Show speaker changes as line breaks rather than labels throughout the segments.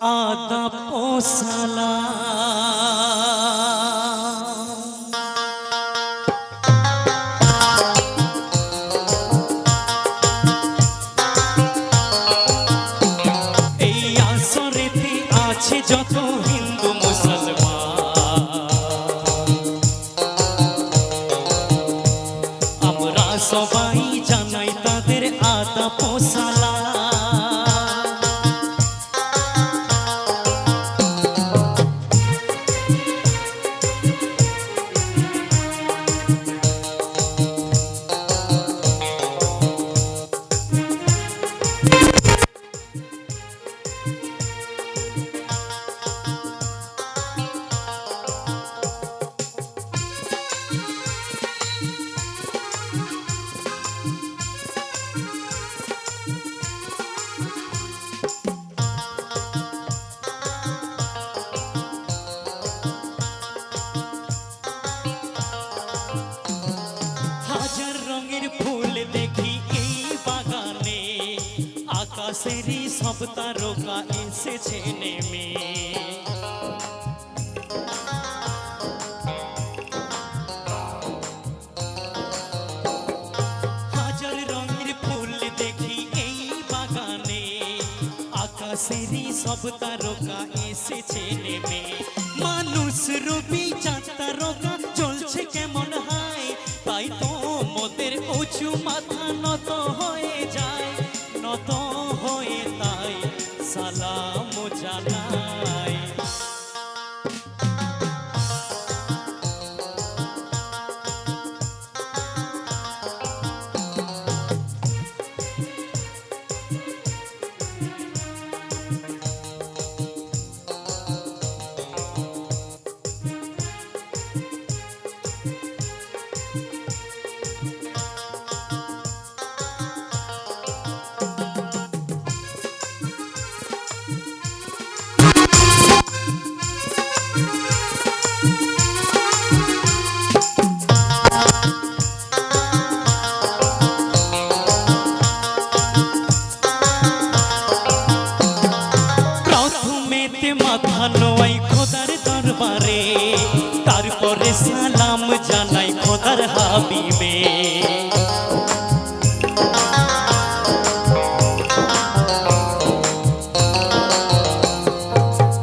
आदाब ओ सलाम। এই আসরেতে আছে যত হিন্দু মুসলমান, আমরা সবাই জানাই তাদের আদাব ও সালাম। ফুল দেখি এই বাগানে, আকাশেরই সব তারকা এসেছে নেমে। হাজার রঙের ফুল দেখি এই বাগানে, আকাশেরই সব তারকা এসেছে নেমে। মানুষ রূপী চাঁদ তারকা চলছে কেমন হায়, তাই তো মোদের উঁচু মাথা নত হয়ে যায়, নত হয়ে তাই সালাম জানাই। মাথা নোয়াই খোদার দরবারে, তারপরে সালাম জানাই খোদার হাবিবে।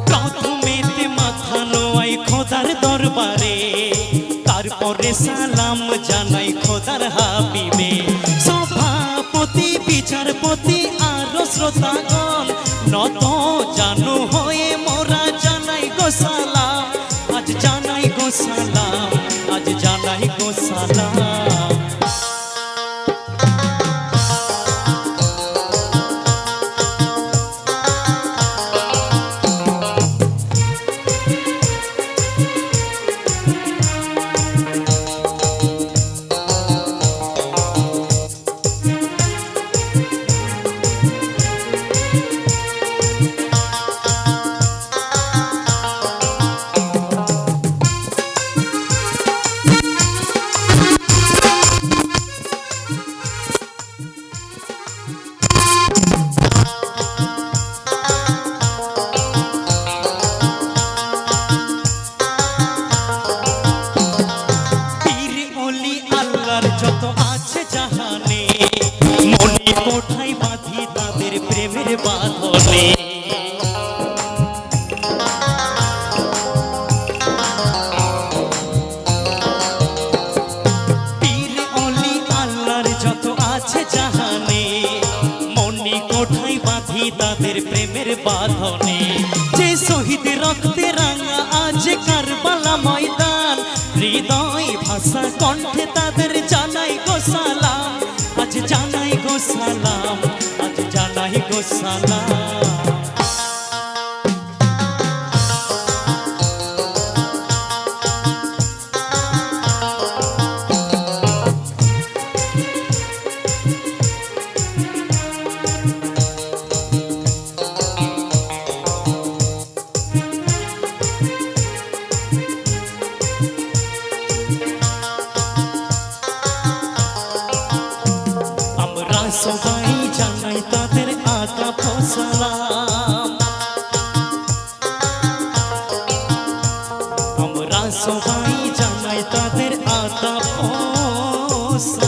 প্রথমেতে মাথা নোয়াই খোদার দরবারে, তারপরে সালাম জানাই খোদার হাবিবে। সভাপতি বিচারপতি আর শ্রোতাগণ নত জানু হয়ে মোরা জানাই গো সালাম, আজ জানাই গো সালাম, আজ জানাই গো সালাম। যত আছে জাহানে, মনে কোঠায় বাঁধি তাদের প্রেমের বাঁধনে। পীর অলি আল্লাহর যত আছে জাহানে, মনে কোঠায় বাঁধি তাদের প্রেমের বাঁধনে। যে শহীদ রক্তে রাঙা আজ কারবালা ময়দান, হৃদয় ভাষা কণ্ঠে তাদের জানাই গো সালাম, আজ জানাই গো সালাম, আজ জানাই গো সালাম। সবাই জানাই তাদের আদাব ও সালাম। সবাই জানাই তাদের আদাব ও সালাম।